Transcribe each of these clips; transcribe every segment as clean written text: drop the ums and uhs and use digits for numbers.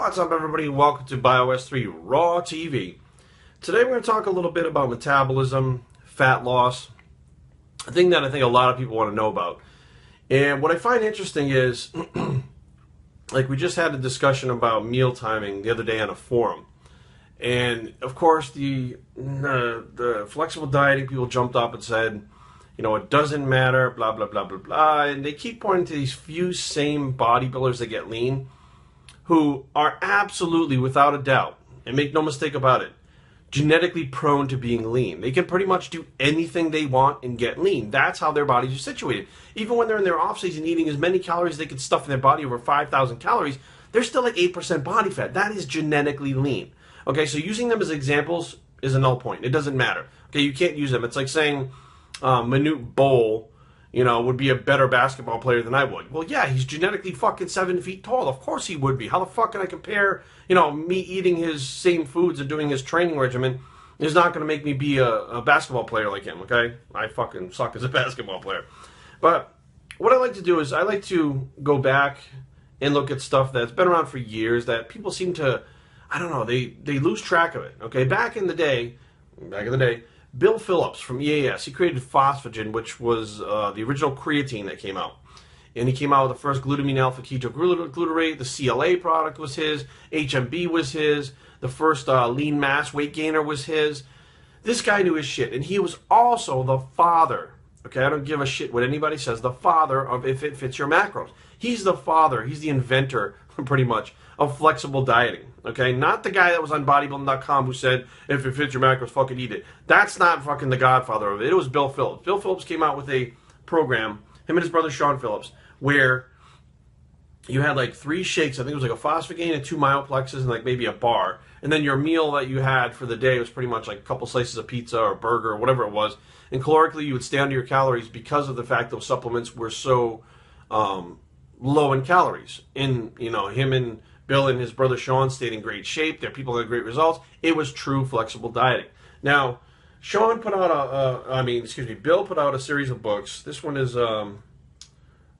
What's up, everybody? Welcome to Bios3 Raw TV. Today we're going to talk a little bit about metabolism, fat loss, a thing that I think a lot of people want to know about. And what I find interesting is, like we just had a discussion about meal timing the other day on a forum. And of course the flexible dieting people jumped up and said, you know, it doesn't matter, blah, blah, blah, blah, blah. And they keep pointing to these few same bodybuilders that get lean, who are absolutely, without a doubt, and make no mistake about it, genetically prone to being lean. They can pretty much do anything they want and get lean. That's how their bodies are situated. Even when they're in their off-season eating as many calories as they can stuff in their body, over 5,000 calories, they're still like 8% body fat. That is genetically lean. Okay, so using them as examples is a null point. It doesn't matter. Okay, you can't use them. It's like saying Manute Bol, you know, would be a better basketball player than I would. Well, yeah, he's genetically fucking 7 feet tall. Of course he would be. How the fuck can I compare, you know, me eating his same foods and doing his training regimen is not going to make me be a basketball player like him, okay? I fucking suck as a basketball player. But what I like to do is I like to go back and look at stuff that's been around for years that people seem to, I don't know, they lose track of it, okay? Back in the day, Bill Phillips from EAS, he created Phosphagen, which was the original creatine that came out. And he came out with the first glutamine alpha ketoglutarate. The CLA product was his. HMB was his. The first lean mass weight gainer was his. This guy knew his shit. And he was also the father, okay, I don't give a shit what anybody says, the father of If It Fits Your Macros. He's the father, he's the inventor, pretty much, of flexible dieting. Okay, not the guy that was on bodybuilding.com who said, if it fits your macros, fucking eat it. That's not fucking the godfather of it. It was Bill Phillips. Bill Phillips came out with a program, him and his brother Sean Phillips, where you had like 3 shakes. I think it was like a phosphagen and 2 myoplexes and like maybe a bar. And then your meal that you had for the day was pretty much like a couple slices of pizza or burger or whatever it was. And calorically, you would stay under your calories because of the fact those supplements were so low in calories. And, you know, him and Bill and his brother Sean stayed in great shape. Their people had great results. It was true flexible dieting. Now, Sean put out Bill put out a series of books. This one is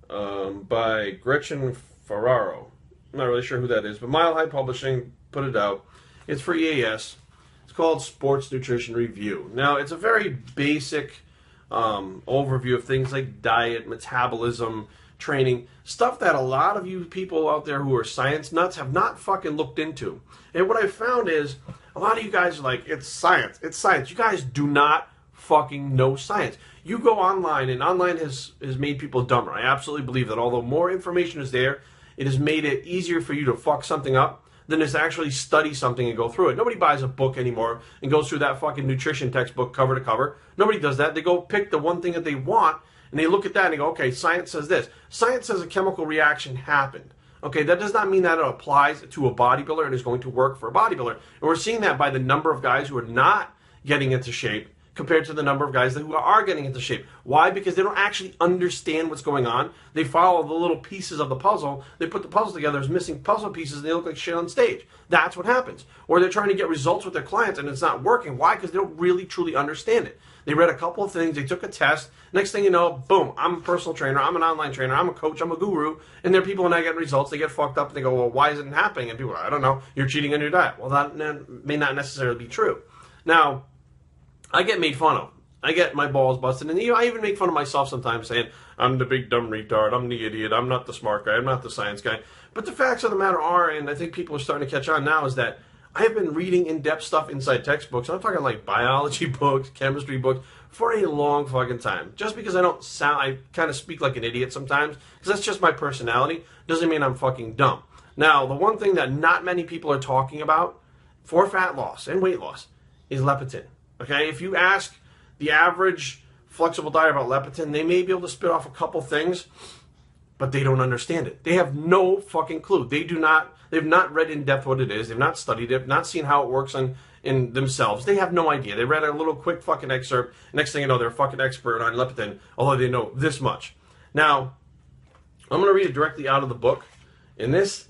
by Gretchen Ferraro. I'm not really sure who that is, but Mile High Publishing put it out. It's for EAS. It's called Sports Nutrition Review. Now, it's a very basic overview of things like diet, metabolism, training, stuff that a lot of you people out there who are science nuts have not fucking looked into. And what I found is a lot of you guys are like, it's science, it's science. You guys do not fucking know science. You go online, and online has made people dumber. I absolutely believe that. Although more information is there, it has made it easier for you to fuck something up than to actually study something and go through it. Nobody buys a book anymore and goes through that fucking nutrition textbook cover to cover. Nobody does that. They go pick the one thing that they want, and they look at that and they go, okay, science says this. Science says a chemical reaction happened. Okay, that does not mean that it applies to a bodybuilder and is going to work for a bodybuilder. And we're seeing that by the number of guys who are not getting into shape compared to the number of guys who are getting into shape. Why? Because they don't actually understand what's going on. They follow the little pieces of the puzzle. They put the puzzle together as missing puzzle pieces, and they look like shit on stage. That's what happens. Or they're trying to get results with their clients, and it's not working. Why? Because they don't really, truly understand it. They read a couple of things. They took a test. Next thing you know, boom, I'm a personal trainer. I'm an online trainer. I'm a coach. I'm a guru. And there are people when I get results, they get fucked up, and they go, well, why isn't it happening? And people are, I don't know. You're cheating on your diet. Well, that may not necessarily be true. Now, I get made fun of. I get my balls busted, and I even make fun of myself sometimes, saying, I'm the big dumb retard, I'm the idiot, I'm not the smart guy, I'm not the science guy. But the facts of the matter are, and I think people are starting to catch on now, is that I have been reading in-depth stuff inside textbooks. I'm talking like biology books, chemistry books, for a long fucking time. Just because I kind of speak like an idiot sometimes, because that's just my personality, doesn't mean I'm fucking dumb. Now, the one thing that not many people are talking about for fat loss and weight loss is leptin. Okay, if you ask the average flexible diet about leptin, they may be able to spit off a couple things, but they don't understand it. They have no fucking clue. They've not read in depth what it is. They've not studied it, not seen how it works in themselves. They have no idea. They read a little quick fucking excerpt. Next thing you know, they're a fucking expert on leptin, although they know this much. Now, I'm going to read it directly out of the book, and this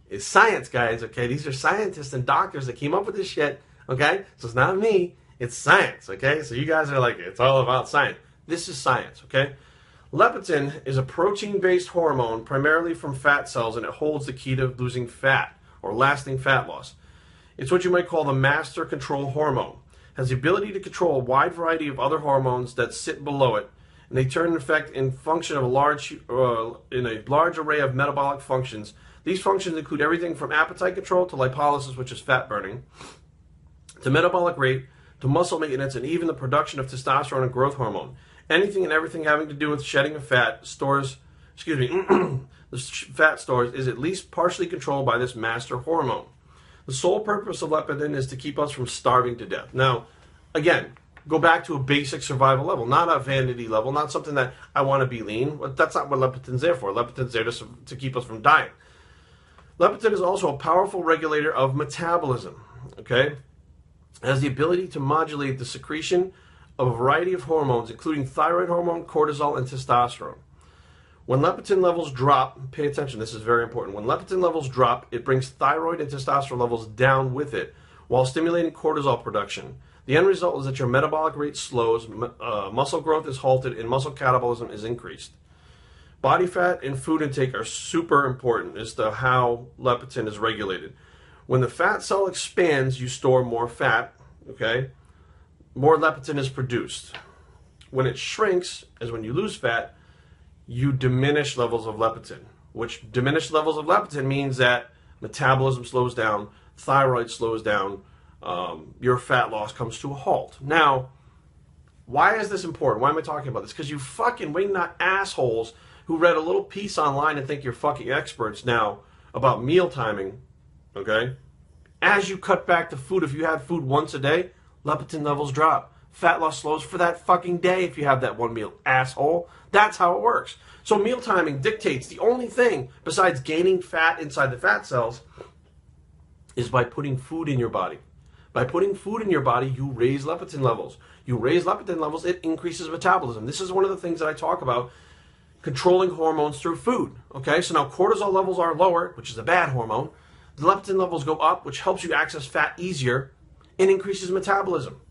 is science, guys, okay? These are scientists and doctors that came up with this shit, okay? So it's not me. It's science, okay? So you guys are like, it's all about science. This is science, okay? Leptin is a protein-based hormone primarily from fat cells, and it holds the key to losing fat. or lasting fat loss. It's what you might call the master control hormone. It has the ability to control a wide variety of other hormones that sit below it, and they turn in effect in function of a large array of metabolic functions. These functions include everything from appetite control to lipolysis, which is fat burning, to metabolic rate, to muscle maintenance, and even the production of testosterone and growth hormone. Anything and everything having to do with shedding of fat the fat stores is at least partially controlled by this master hormone. The sole purpose of leptin is to keep us from starving to death. Now, again, go back to a basic survival level, not a vanity level, not something that I want to be lean. That's not what leptin's there for. Leptin's there to keep us from dying. Leptin is also a powerful regulator of metabolism. Okay? It has the ability to modulate the secretion of a variety of hormones, including thyroid hormone, cortisol, and testosterone. When leptin levels drop, pay attention, this is very important. When leptin levels drop, it brings thyroid and testosterone levels down with it while stimulating cortisol production. The end result is that your metabolic rate slows, muscle growth is halted, and muscle catabolism is increased. Body fat and food intake are super important as to how leptin is regulated. When the fat cell expands, you store more fat, okay? More leptin is produced. When it shrinks, as when you lose fat, you diminish levels of leptin, which diminished levels of leptin means that metabolism slows down, thyroid slows down, your fat loss comes to a halt. Now, why is this important? Why am I talking about this? Because you fucking wingnut assholes who read a little piece online and think you're fucking experts now about meal timing, okay? As you cut back to food, if you had food once a day, leptin levels drop. Fat loss slows for that fucking day if you have that one meal, asshole. That's how it works. So meal timing dictates the only thing besides gaining fat inside the fat cells is by putting food in your body. By putting food in your body, you raise leptin levels. You raise leptin levels, it increases metabolism. This is one of the things that I talk about, controlling hormones through food. Okay, so now cortisol levels are lower, which is a bad hormone. The leptin levels go up, which helps you access fat easier and increases metabolism.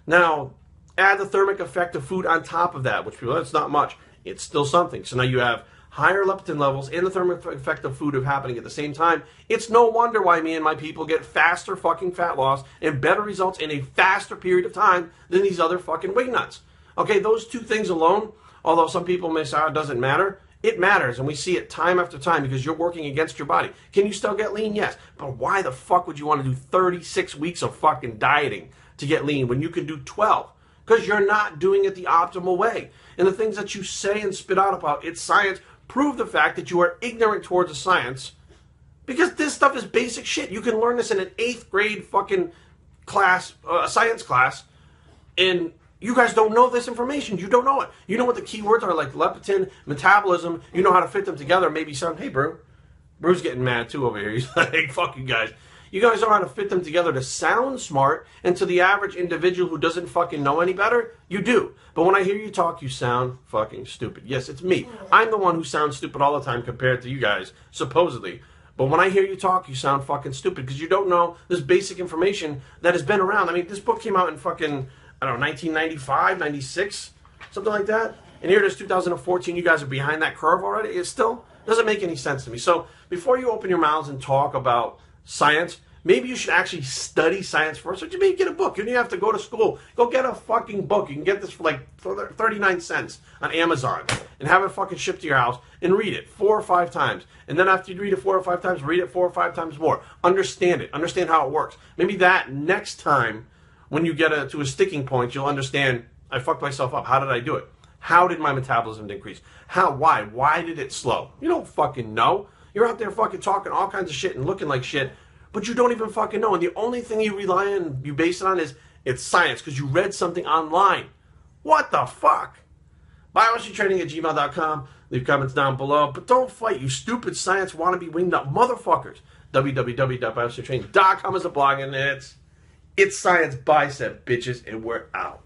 Now, add the thermic effect of food on top of that, which people, that's not much. It's still something. So now you have higher leptin levels and the thermic effect of food happening at the same time. It's no wonder why me and my people get faster fucking fat loss and better results in a faster period of time than these other fucking wingnuts. Okay, those two things alone, although some people may say it doesn't matter, it matters, and we see it time after time because you're working against your body. Can you still get lean? Yes. But why the fuck would you want to do 36 weeks of fucking dieting to get lean when you can do 12? Because you're not doing it the optimal way. And the things that you say and spit out about, it's science, prove the fact that you are ignorant towards the science. Because this stuff is basic shit. You can learn this in an 8th grade fucking class, science class, and you guys don't know this information. You don't know it. You know what the key words are, like leptin, metabolism. You know how to fit them together. Maybe some, hey, bro. Bro's getting mad too over here. He's like, fuck you guys. You guys know how to fit them together to sound smart, and to the average individual who doesn't fucking know any better, you do. But when I hear you talk, you sound fucking stupid. Yes, it's me. I'm the one who sounds stupid all the time compared to you guys, supposedly. But when I hear you talk, you sound fucking stupid because you don't know this basic information that has been around. I mean, this book came out in fucking, I don't know, 1995, 96, something like that. And here it is, 2014. You guys are behind that curve already. It still doesn't make any sense to me. So before you open your mouths and talk about science, maybe you should actually study science first. Or maybe get a book. You don't even have to go to school. Go get a fucking book. You can get this for like 39 cents on Amazon and have it fucking shipped to your house and read it 4 or 5 times. And then after you read it 4 or 5 times, read it 4 or 5 times more. Understand it. Understand how it works. Maybe that next time when you get to a sticking point, you'll understand, I fucked myself up. How did I do it? How did my metabolism decrease? How? Why? Why did it slow? You don't fucking know. You're out there fucking talking all kinds of shit and looking like shit, but you don't even fucking know. And the only thing you rely on, you base it on, is it's science because you read something online. What the fuck? Biostraining@gmail.com. Leave comments down below. But don't fight, you stupid science wannabe wingnut motherfuckers. www.biostraining.com is a blog, and it's Science Bicep, bitches, and we're out.